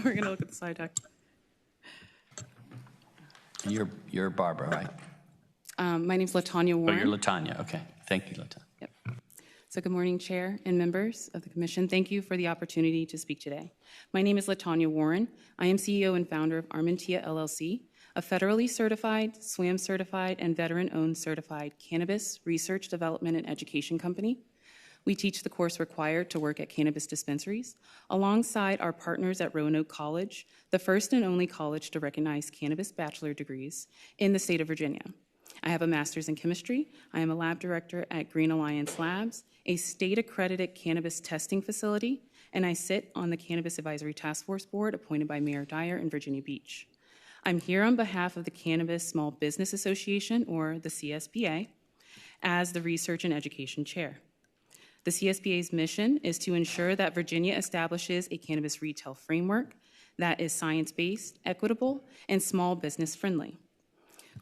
We're going to look at the slide deck. You're Barbara, right? My name's Latonya Warren. Oh, you're Latonya. Okay. Thank you, Latonya. Yep. So good morning, Chair and members of the Commission. Thank you for the opportunity to speak today. My name is Latonya Warren. I am CEO and founder of Armentia LLC, a federally certified, SWAM certified, and veteran-owned certified cannabis research, development, and education company. We teach the course required to work at cannabis dispensaries, alongside our partners at Roanoke College, the first and only college to recognize cannabis bachelor degrees in the state of Virginia. I have a master's in chemistry. I am a lab director at Green Alliance Labs, a state-accredited cannabis testing facility, and I sit on the Cannabis Advisory Task Force Board appointed by Mayor Dyer in Virginia Beach. I'm here on behalf of the Cannabis Small Business Association, or the CSBA, as the Research and Education Chair. The CSBA's mission is to ensure that Virginia establishes a cannabis retail framework that is science-based, equitable, and small business friendly.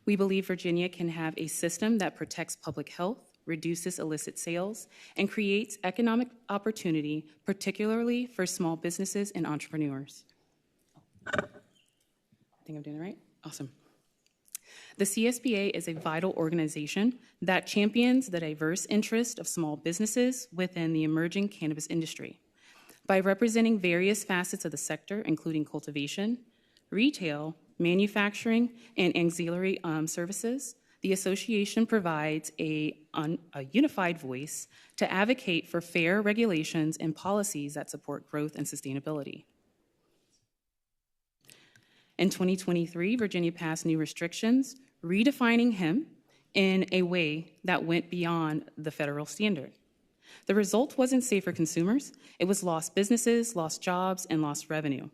We believe Virginia can have a system that protects public health, reduces illicit sales, and creates economic opportunity, particularly for small businesses and entrepreneurs. I think I'm doing it right? Awesome. The CSBA is a vital organization that champions the diverse interest of small businesses within the emerging cannabis industry. By representing various facets of the sector, including cultivation, retail, manufacturing, and auxiliary services, the association provides a unified voice to advocate for fair regulations and policies that support growth and sustainability. In 2023, Virginia passed new restrictions redefining hemp in a way that went beyond the federal standard. The result wasn't safe for consumers. It was lost businesses, lost jobs, and lost revenue.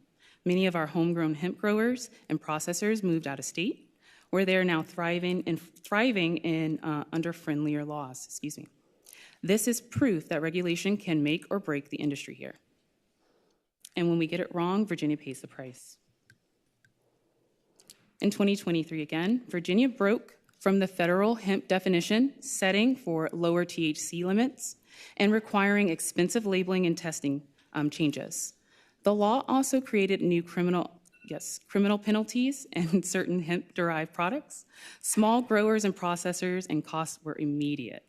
Many of our homegrown hemp growers and processors moved out of state, where they are now thriving in under friendlier laws. This is proof that regulation can make or break the industry here. And when we get it wrong, Virginia pays the price. In 2023 again, Virginia broke from the federal hemp definition, setting for lower THC limits and requiring expensive labeling and testing changes. The law also created new criminal penalties and certain hemp-derived products. Small growers and processors and costs were immediate.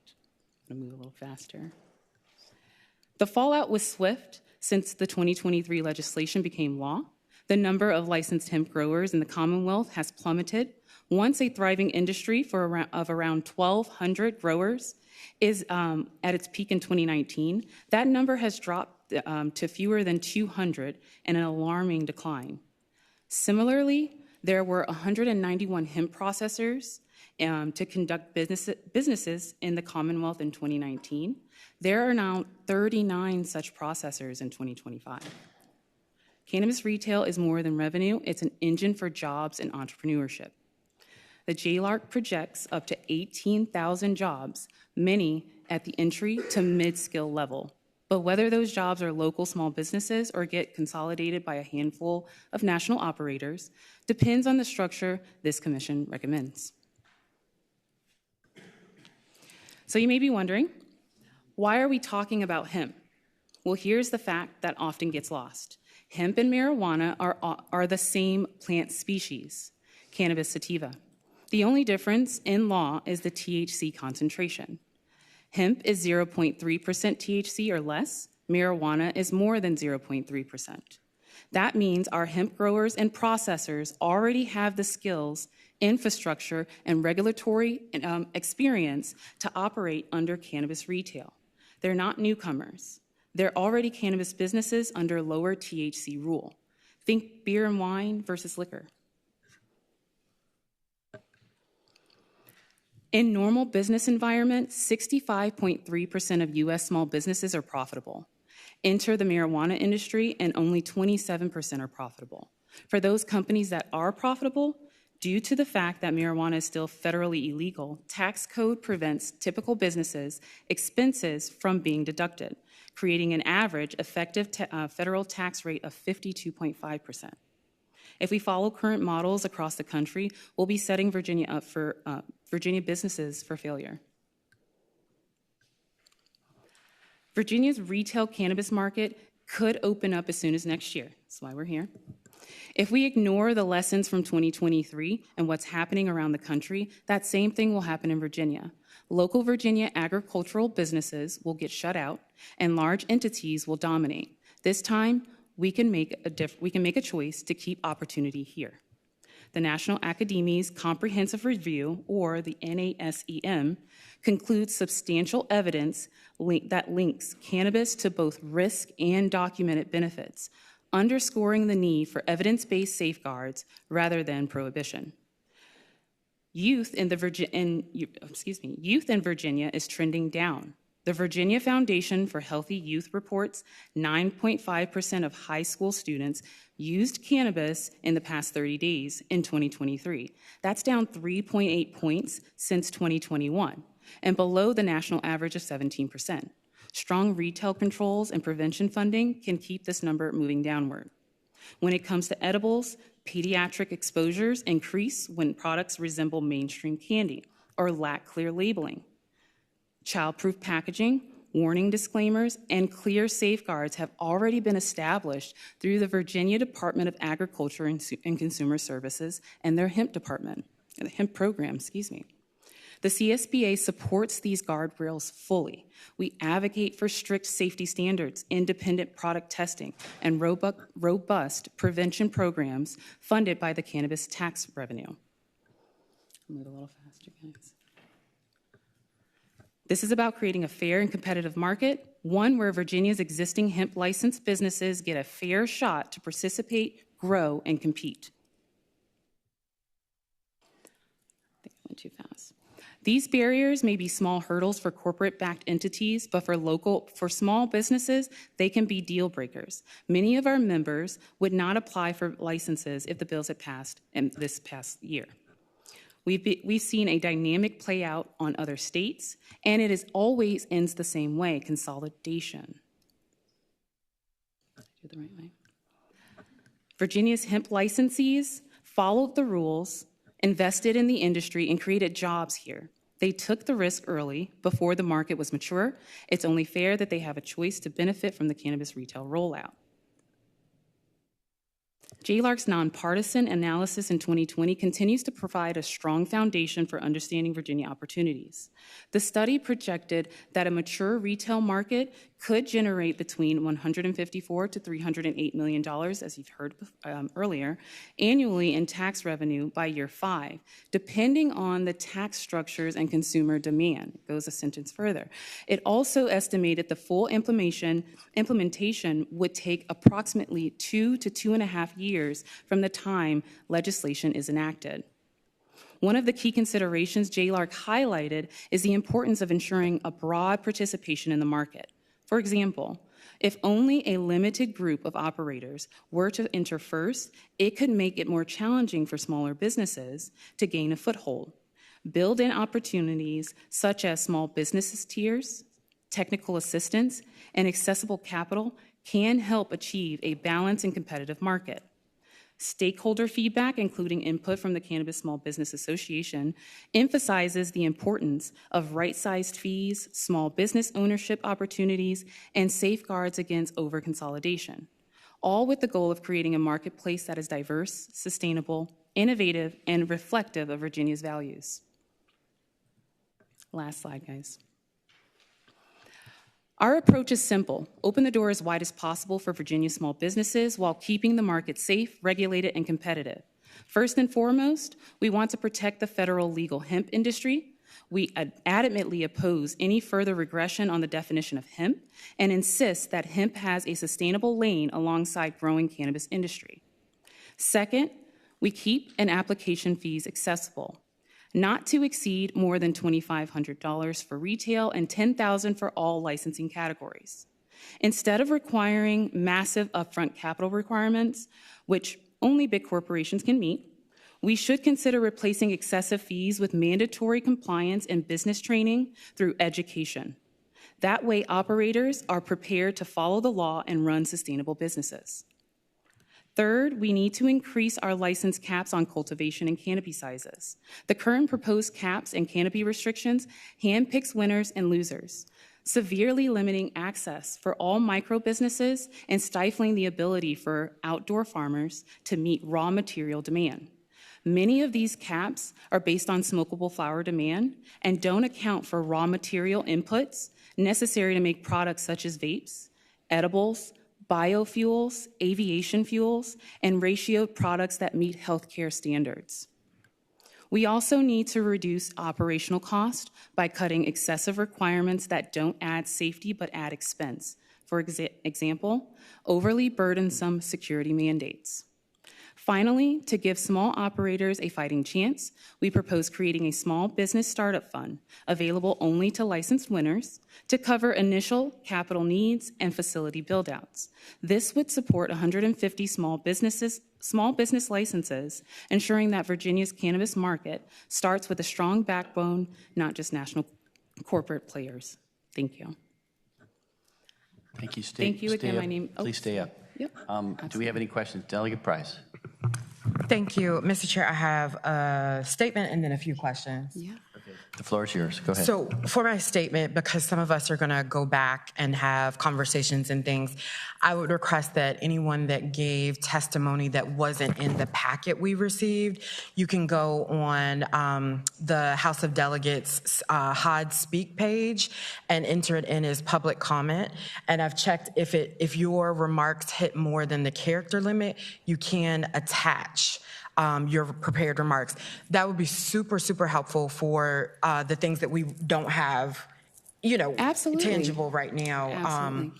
I'm gonna move a little faster. The fallout was swift since the 2023 legislation became law. The number of licensed hemp growers in the Commonwealth has plummeted. Once a thriving industry of around 1,200 growers is at its peak in 2019, that number has dropped to fewer than 200 and an alarming decline. Similarly, there were 191 hemp processors to conduct businesses in the Commonwealth in 2019. There are now 39 such processors in 2025. Cannabis retail is more than revenue. It's an engine for jobs and entrepreneurship. The JLARC projects up to 18,000 jobs, many at the entry to mid-skill level. But whether those jobs are local small businesses or get consolidated by a handful of national operators depends on the structure this commission recommends. So you may be wondering, why are we talking about hemp? Well, here's the fact that often gets lost. Hemp and marijuana are the same plant species, Cannabis sativa. The only difference in law is the THC concentration. Hemp is 0.3% THC or less. Marijuana is more than 0.3%. That means our hemp growers and processors already have the skills, infrastructure, and regulatory experience to operate under cannabis retail. They're not newcomers. They're already cannabis businesses under lower THC rule. Think beer and wine versus liquor. In normal business environments, 65.3% of U.S. small businesses are profitable. Enter the marijuana industry and only 27% are profitable. For those companies that are profitable, due to the fact that marijuana is still federally illegal, tax code prevents typical businesses' expenses from being deducted, creating an average effective federal tax rate of 52.5%. If we follow current models across the country, we'll be setting Virginia up for Virginia businesses for failure. Virginia's retail cannabis market could open up as soon as next year. That's why we're here. If we ignore the lessons from 2023 and what's happening around the country, that same thing will happen in Virginia. Local Virginia agricultural businesses will get shut out and large entities will dominate. This time, we can make a choice to keep opportunity here. The National Academy's Comprehensive Review, or the NASEM, concludes substantial evidence that links cannabis to both risk and documented benefits, underscoring the need for evidence-based safeguards rather than prohibition. Youth in Virginia is trending down. The Virginia Foundation for Healthy Youth reports 9.5% of high school students used cannabis in the past 30 days in 2023. That's down 3.8 points since 2021 and below the national average of 17%. Strong retail controls and prevention funding can keep this number moving downward. When it comes to edibles, pediatric exposures increase when products resemble mainstream candy or lack clear labeling. Child-proof packaging, warning disclaimers, and clear safeguards have already been established through the Virginia Department of Agriculture and Consumer Services and their Hemp department, the Hemp program, The CSBA supports these guardrails fully. We advocate for strict safety standards, independent product testing, and robust prevention programs funded by the cannabis tax revenue. I'll move a little faster, guys. This is about creating a fair and competitive market, one where Virginia's existing hemp licensed businesses get a fair shot to participate, grow, and compete. I think I went too fast. These barriers may be small hurdles for corporate-backed entities, but for small businesses, they can be deal breakers. Many of our members would not apply for licenses if the bills had passed in this past year. We've seen a dynamic play out on other states, and it is always ends the same way, consolidation. Did I do it the right way? Virginia's hemp licensees followed the rules, invested in the industry, and created jobs here. They took the risk early, before the market was mature. It's only fair that they have a choice to benefit from the cannabis retail rollout. JLARC's nonpartisan analysis in 2020 continues to provide a strong foundation for understanding Virginia opportunities. The study projected that a mature retail market could generate between $154 to $308 million, as you've heard earlier, annually in tax revenue by year 5, depending on the tax structures and consumer demand. It goes a sentence further. It also estimated the full implementation would take approximately 2 to 2.5 years from the time legislation is enacted. One of the key considerations JLARC highlighted is the importance of ensuring a broad participation in the market. For example, if only a limited group of operators were to enter first, it could make it more challenging for smaller businesses to gain a foothold. Build-in opportunities such as small businesses tiers, technical assistance, and accessible capital can help achieve a balanced and competitive market. Stakeholder feedback, including input from the Cannabis Small Business Association, emphasizes the importance of right-sized fees, small business ownership opportunities, and safeguards against over-consolidation, all with the goal of creating a marketplace that is diverse, sustainable, innovative, and reflective of Virginia's values. Last slide, guys. Our approach is simple. Open the door as wide as possible for Virginia small businesses while keeping the market safe, regulated, and competitive. First and foremost, we want to protect the federal legal hemp industry. We adamantly oppose any further regression on the definition of hemp and insist that hemp has a sustainable lane alongside growing cannabis industry. Second, we keep an application fees accessible, not to exceed more than $2,500 for retail and $10,000 for all licensing categories. Instead of requiring massive upfront capital requirements, which only big corporations can meet, we should consider replacing excessive fees with mandatory compliance and business training through education. That way, operators are prepared to follow the law and run sustainable businesses. Third, we need to increase our license caps on cultivation and canopy sizes. The current proposed caps and canopy restrictions handpicks winners and losers. severely limiting access for all micro businesses and stifling the ability for outdoor farmers to meet raw material demand. Many of these caps are based on smokable flower demand and don't account for raw material inputs necessary to make products such as vapes, edibles, biofuels, aviation fuels, and ratioed products that meet healthcare standards. We also need to reduce operational cost by cutting excessive requirements that don't add safety but add expense. For example, overly burdensome security mandates. Finally, to give small operators a fighting chance, we propose creating a small business startup fund available only to licensed winners to cover initial capital needs and facility build-outs. This would support 150 small business licenses, ensuring that Virginia's cannabis market starts with a strong backbone, not just national corporate players. Thank you. Thank you. Thank you again. Please stay up. Yep. Do we have any questions? Delegate Price. Thank you, Mr. Chair. I have a statement and then a few questions. Yeah. The floor is yours. Go ahead. So for my statement, because some of us are going to go back and have conversations and things, I would request that anyone that gave testimony that wasn't in the packet we received, you can go on the House of Delegates HOD Speak page and enter it in as public comment. And I've checked if your remarks hit more than the character limit, you can attach your prepared remarks. That would be super, super helpful for the things that we don't have, Absolutely. tangible right now. Absolutely.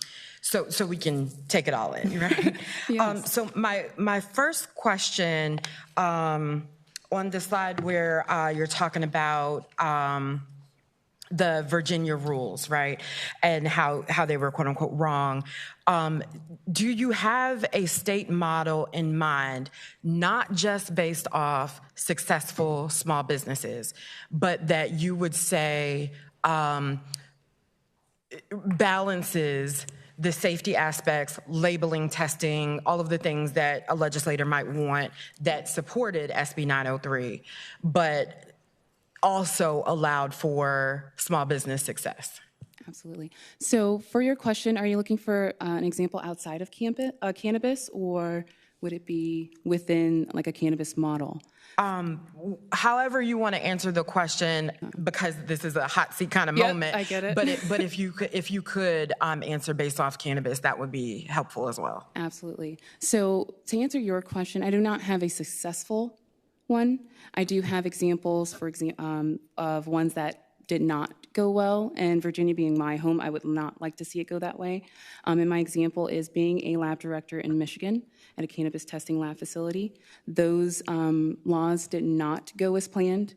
So we can take it all in, right? Yes. So my first question on the slide where you're talking about the Virginia rules, right, and how they were quote unquote wrong. Do you have a state model in mind, not just based off successful small businesses, but that you would say balances the safety aspects, labeling, testing, all of the things that a legislator might want that supported SB 903, but also allowed for small business success? Absolutely. So for your question, are you looking for an example outside of cannabis, or would it be within like a cannabis model? However you want to answer the question, because this is a hot seat kind of moment. I get it. But if you could answer based off cannabis, that would be helpful as well. Absolutely. So to answer your question, I do not have a successful one. I do have examples, of ones that did not go well, and Virginia being my home, I would not like to see it go that way. And my example is being a lab director in Michigan at a cannabis testing lab facility. Those laws did not go as planned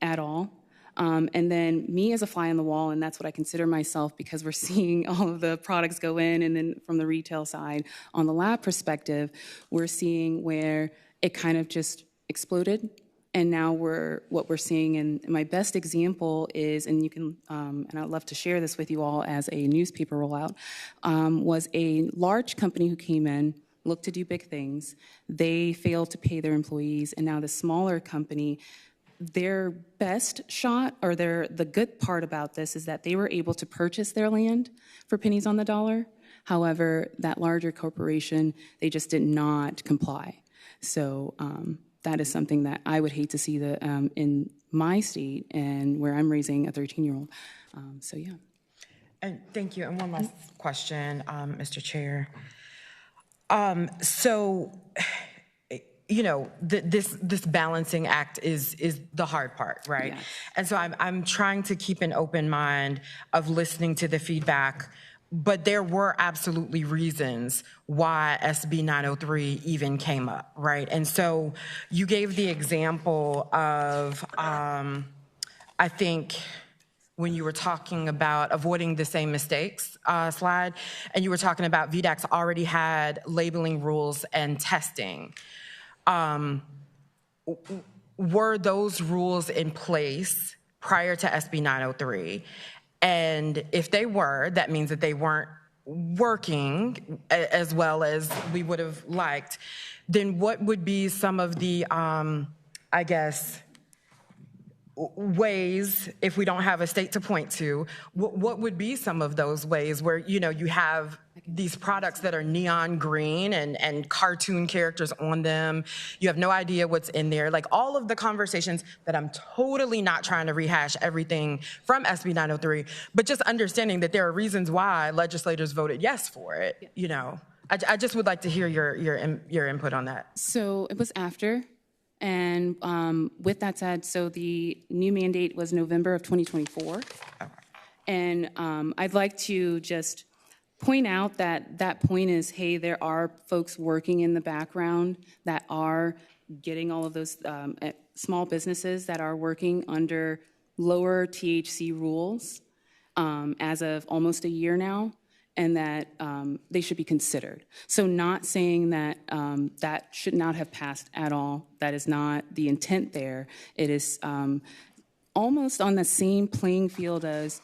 at all. And then me as a fly on the wall, and that's what I consider myself, because we're seeing all of the products go in, and then from the retail side, on the lab perspective, we're seeing where it kind of just exploded. And now what we're seeing, and my best example is, and you can, and I'd love to share this with you all as a newspaper rollout, was a large company who came in, looked to do big things. They failed to pay their employees, and now the smaller company, their best shot, or the good part about this is that they were able to purchase their land for pennies on the dollar. However, that larger corporation, they just did not comply. So that is something that I would hate to see in my state and where I'm raising a 13-year-old. So yeah. And thank you. And one last question, Mr. Chair. This balancing act is the hard part, right? Yes. And so I'm trying to keep an open mind of listening to the feedback, but there were absolutely reasons why SB 903 even came up, right? And so you gave the example of, I think, when you were talking about avoiding the same mistakes slide, and you were talking about VDAC's already had labeling rules and testing. Were those rules in place prior to SB 903? And if they were, that means that they weren't working as well as we would have liked. Then what would be some of the, ways, if we don't have a state to point to, what would be some of those ways where, you know, you have these products that are neon green and cartoon characters on them. You have no idea what's in there. Like all of the conversations that I'm totally not trying to rehash everything from SB 903, but just understanding that there are reasons why legislators voted yes for it, you know. I just would like to hear your input on that. So it was after. And with that said, so the new mandate was November of 2024. And I'd like to just point out that that point is, hey, there are folks working in the background that are getting all of those small businesses that are working under lower THC rules as of almost a year now, and that they should be considered. So not saying that that should not have passed at all. That is not the intent there. It is almost on the same playing field as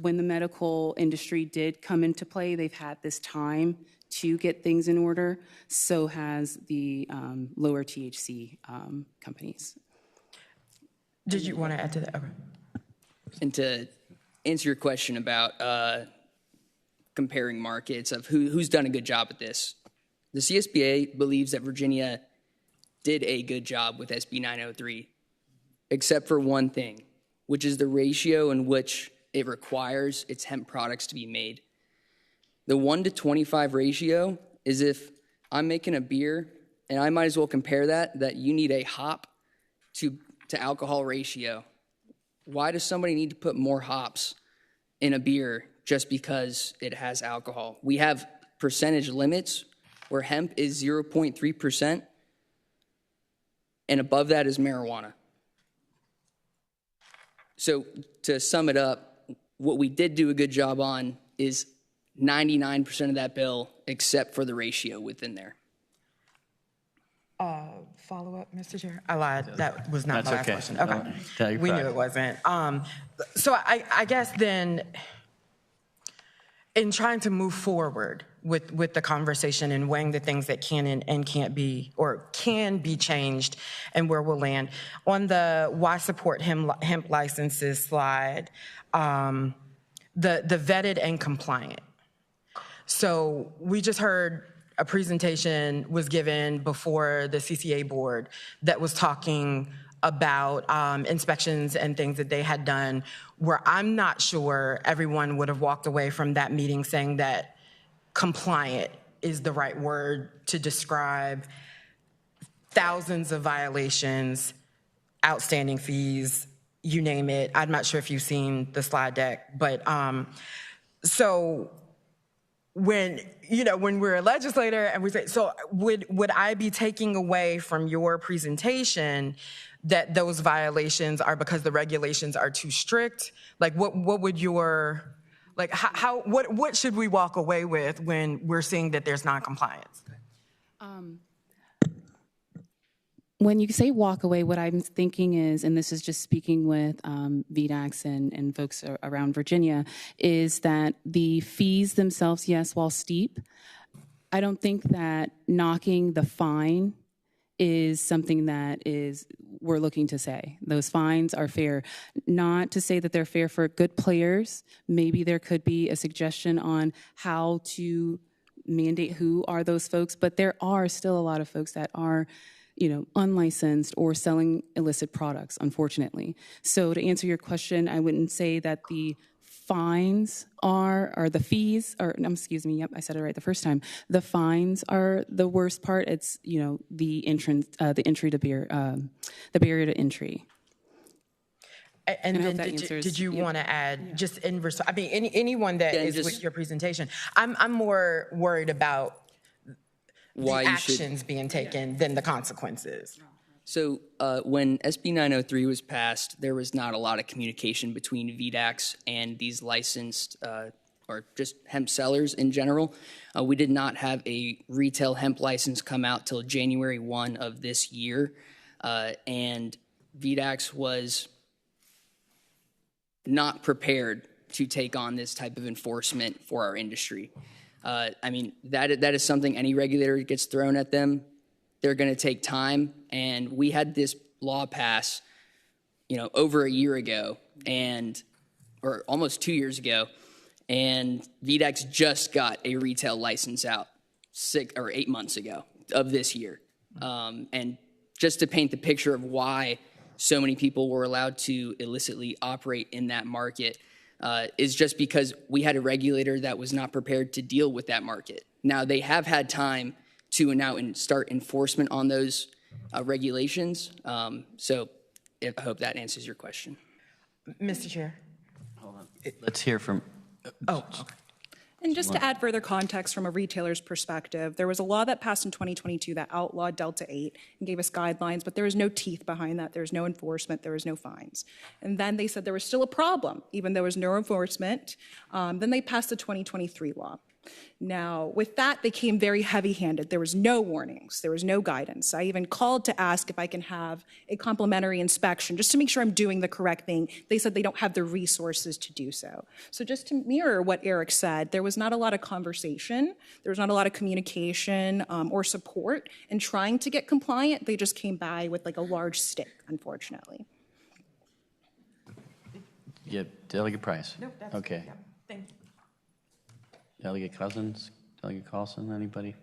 when the medical industry did come into play. They've had this time to get things in order. So has the lower THC companies. Did you want to add to that? Okay. And to answer your question about comparing markets of who's done a good job at this, the CSBA believes that Virginia did a good job with SB 903, except for one thing, which is the ratio in which it requires its hemp products to be made. The 1-to-25 ratio is if I'm making a beer, and I might as well compare that you need a hop to alcohol ratio. Why does somebody need to put more hops in a beer just because it has alcohol? We have percentage limits where hemp is 0.3%, and above that is marijuana. So to sum it up, what we did do a good job on is 99% of that bill, except for the ratio within there. Follow up, Mr. Chair? I lied. That was not That's my last okay. question. No, Okay. tell your We pride. knew it wasn't. So I guess then, in trying to move forward with the conversation and weighing the things that can and can't be, or can be changed and where we'll land, on the why support hemp licenses slide, the vetted and compliant. So we just heard a presentation was given before the CCA board that was talking about inspections and things that they had done, where I'm not sure everyone would have walked away from that meeting saying that compliant is the right word to describe thousands of violations, outstanding fees, you name it. I'm not sure if you've seen the slide deck, but so when we're a legislator and we say, so would I be taking away from your presentation that those violations are because the regulations are too strict? Like what would your, like what should we walk away with when we're seeing that there's non-compliance? When you say walk away, what I'm thinking is, and this is just speaking with VDACs and folks around Virginia, is that the fees themselves, yes, while steep, I don't think that knocking the fine is something that we're looking to say. Those fines are fair. Not to say that they're fair for good players. Maybe there could be a suggestion on how to mandate who are those folks, but there are still a lot of folks that are unlicensed or selling illicit products, unfortunately. So to answer your question, I wouldn't say that the fines or the fees, or excuse me, yep, I said it right the first time. The fines are the worst part. It's, the entrance, the entry to beer, the barrier to entry. And then did you want to add just in response? I mean, anyone that is with your presentation, I'm more worried about why the actions being taken than the consequences. So when SB 903 was passed, there was not a lot of communication between VDACs and these licensed or just hemp sellers in general. We did not have a retail hemp license come out till January 1 of this year, and VDACs was not prepared to take on this type of enforcement for our industry. I mean, that is something any regulator gets thrown at them. They're going to take time, and we had this law pass, over a year ago or almost 2 years ago, and VDEX just got a retail license out 6 or 8 months ago of this year. And just to paint the picture of why so many people were allowed to illicitly operate in that market is just because we had a regulator that was not prepared to deal with that market. Now, they have had time to now start enforcement on those regulations. So I hope that answers your question. Mr. Chair. Hold on. Let's hear from. Oh, okay. And just to add further context from a retailer's perspective, there was a law that passed in 2022 that outlawed Delta 8 and gave us guidelines, but there was no teeth behind that. There was no enforcement. There was no fines. And then they said there was still a problem, even though there was no enforcement. Then they passed the 2023 law. Now, with that, they came very heavy-handed. There was no warnings. There was no guidance. I even called to ask if I can have a complimentary inspection just to make sure I'm doing the correct thing. They said they don't have the resources to do so. So just to mirror what Eric said, there was not a lot of conversation. There was not a lot of communication or support in trying to get compliant. They just came by with like a large stick, unfortunately. Yeah, Delegate Price. No, that's okay. Yeah, thank you. Delegate Cousins, Delegate Carlson, anybody?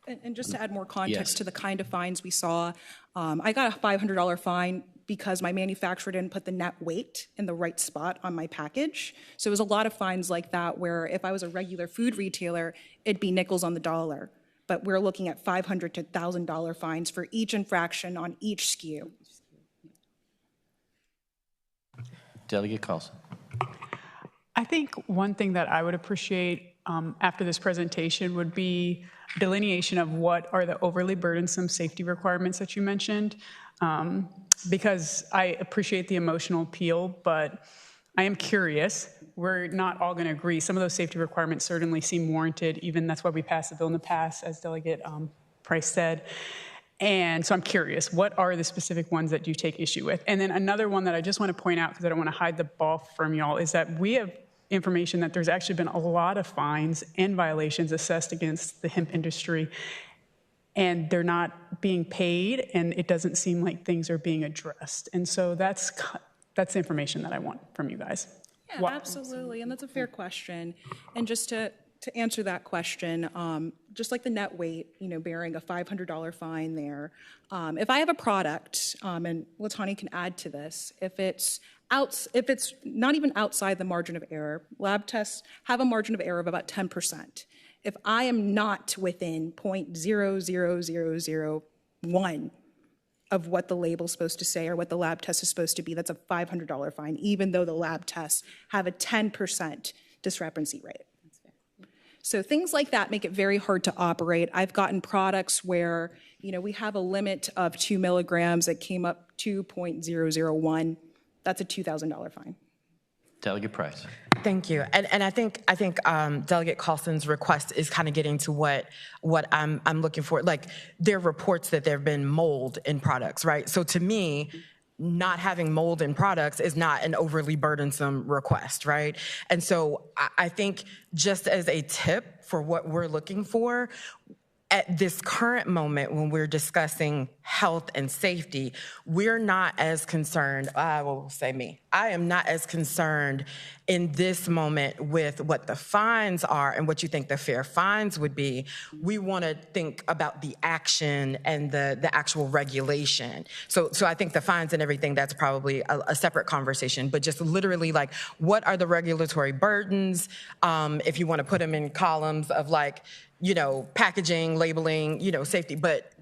And just to add more context Yes. to the kind of fines we saw, I got a $500 fine because my manufacturer didn't put the net weight in the right spot on my package. So it was a lot of fines like that where if I was a regular food retailer, it'd be nickels on the dollar. But we're looking at $500 to $1,000 fines for each infraction on each SKU. Delegate Carlson. I think one thing that I would appreciate after this presentation would be delineation of what are the overly burdensome safety requirements that you mentioned, because I appreciate the emotional appeal, but I am curious. We're not all going to agree. Some of those safety requirements certainly seem warranted. Even that's why we passed the bill in the past, as Delegate Price said. And so I'm curious, what are the specific ones that you take issue with? And then another one that I just want to point out, because I don't want to hide the ball from y'all, is that we have information that there's actually been a lot of fines and violations assessed against the hemp industry, and they're not being paid, and it doesn't seem like things are being addressed. And so that's the information that I want from you guys. Yeah, absolutely, and that's a fair question. And just to answer that question, just like the net weight, bearing a $500 fine there, if I have a product, and Latonya can add to this, if it's not even outside the margin of error, lab tests have a margin of error of about 10%. If I am not within 0.00001 of what the label's supposed to say or what the lab test is supposed to be, that's a $500 fine, even though the lab tests have a 10% discrepancy rate. So things like that make it very hard to operate. I've gotten products where, we have a limit of 2 milligrams that came up 2.001. That's a $2,000 fine. Delegate Price. Thank you. And I think Delegate Carlson's request is kind of getting to what I'm looking for. Like, there are reports that there have been mold in products, right? So to me, not having mold in products is not an overly burdensome request, right? And so I think just as a tip for what we're looking for, at this current moment when we're discussing health and safety, we're not as concerned, I will say me, I am not as concerned in this moment with what the fines are and what you think the fair fines would be. We want to think about the action and the actual regulation. So I think the fines and everything, that's probably a separate conversation, but just literally like, what are the regulatory burdens? If you want to put them in columns of like, packaging, labeling, safety, but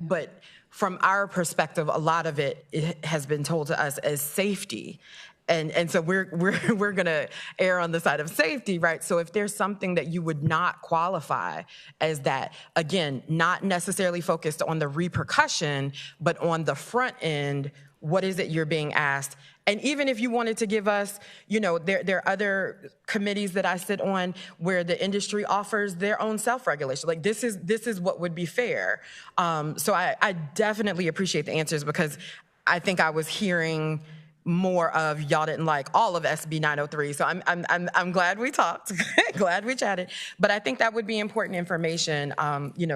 from our perspective, a lot of it has been told to us as safety. And so we're going to err on the side of safety, right? So if there's something that you would not qualify as that, again, not necessarily focused on the repercussion, but on the front end, what is it you're being asked? And even if you wanted to give us, there are other committees that I sit on where the industry offers their own self-regulation. Like, this is what would be fair. So I definitely appreciate the answers, because I think I was hearing more of y'all didn't like all of SB 903. So I'm glad we talked, glad we chatted. But I think that would be important information,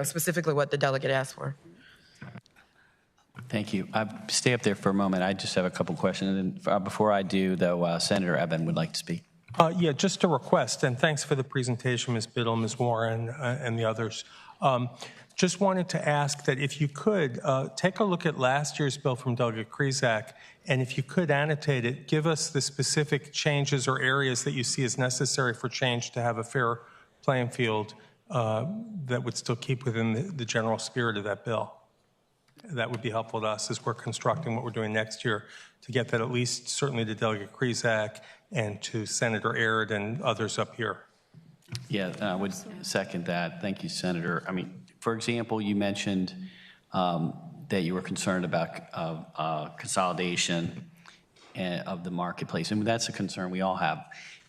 specifically what the delegate asked for. Thank you. Stay up there for a moment. I just have a couple questions. And before I do, though, Senator Eben would like to speak. Yeah, just a request, and thanks for the presentation, Ms. Biddle, Ms. Warren, and the others. Just wanted to ask that if you could, take a look at last year's bill from Delegate Krizak, and if you could annotate it, give us the specific changes or areas that you see as necessary for change to have a fair playing field that would still keep within the general spirit of that bill. That would be helpful to us as we're constructing what we're doing next year to get that at least certainly to Delegate Krizak and to Senator Aird and others up here. Yeah, I would second that. Thank you, Senator. I mean, for example, you mentioned that you were concerned about consolidation of the marketplace, and that's a concern we all have.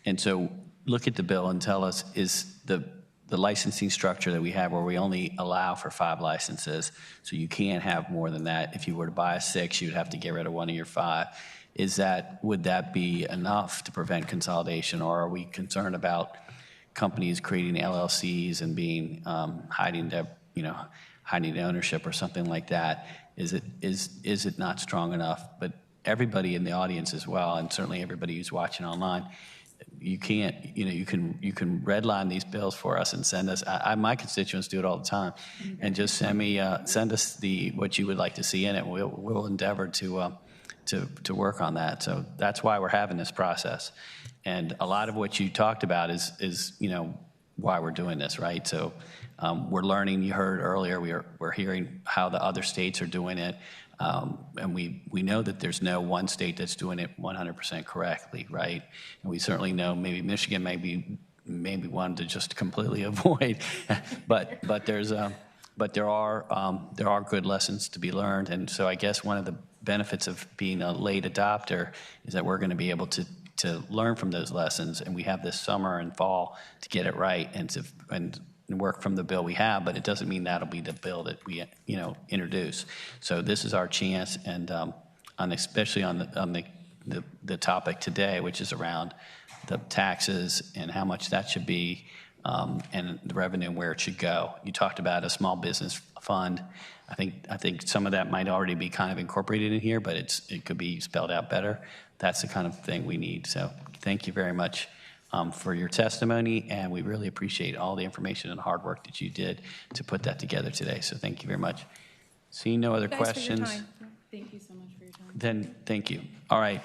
And so look at the bill and tell us, is the licensing structure that we have where we only allow for 5 licenses, so you can't have more than that. If you were to buy a 6, you'd have to get rid of one of your 5. Would that be enough to prevent consolidation, or are we concerned about companies creating LLCs and being hiding the ownership or something like that? Is it not strong enough? But everybody in the audience as well, and certainly everybody who's watching online, you can redline these bills for us and send us. My constituents do it all the time, and just send us what you would like to see in it. We'll endeavor to work on that. So that's why we're having this process. And a lot of what you talked about is why we're doing this, right? So we're learning. You heard earlier, we're hearing how the other states are doing it. And we know that there's no one state that's doing it 100% correctly, right? And we certainly know maybe Michigan may be one to just completely avoid, but there are good lessons to be learned. And so I guess one of the benefits of being a late adopter is that we're going to be able to learn from those lessons, and we have this summer and fall to get it right and work from the bill we have, but it doesn't mean that'll be the bill that we introduce. So this is our chance, and especially on the topic today, which is around the taxes and how much that should be, and the revenue and where it should go. You talked about a small business fund. I think some of that might already be kind of incorporated in here, but it could be spelled out better. That's the kind of thing we need. So thank you very much for your testimony, and we really appreciate all the information and hard work that you did to put that together today. So thank you very much. Seeing no other questions, Thank you so much for your time. then thank you. All right.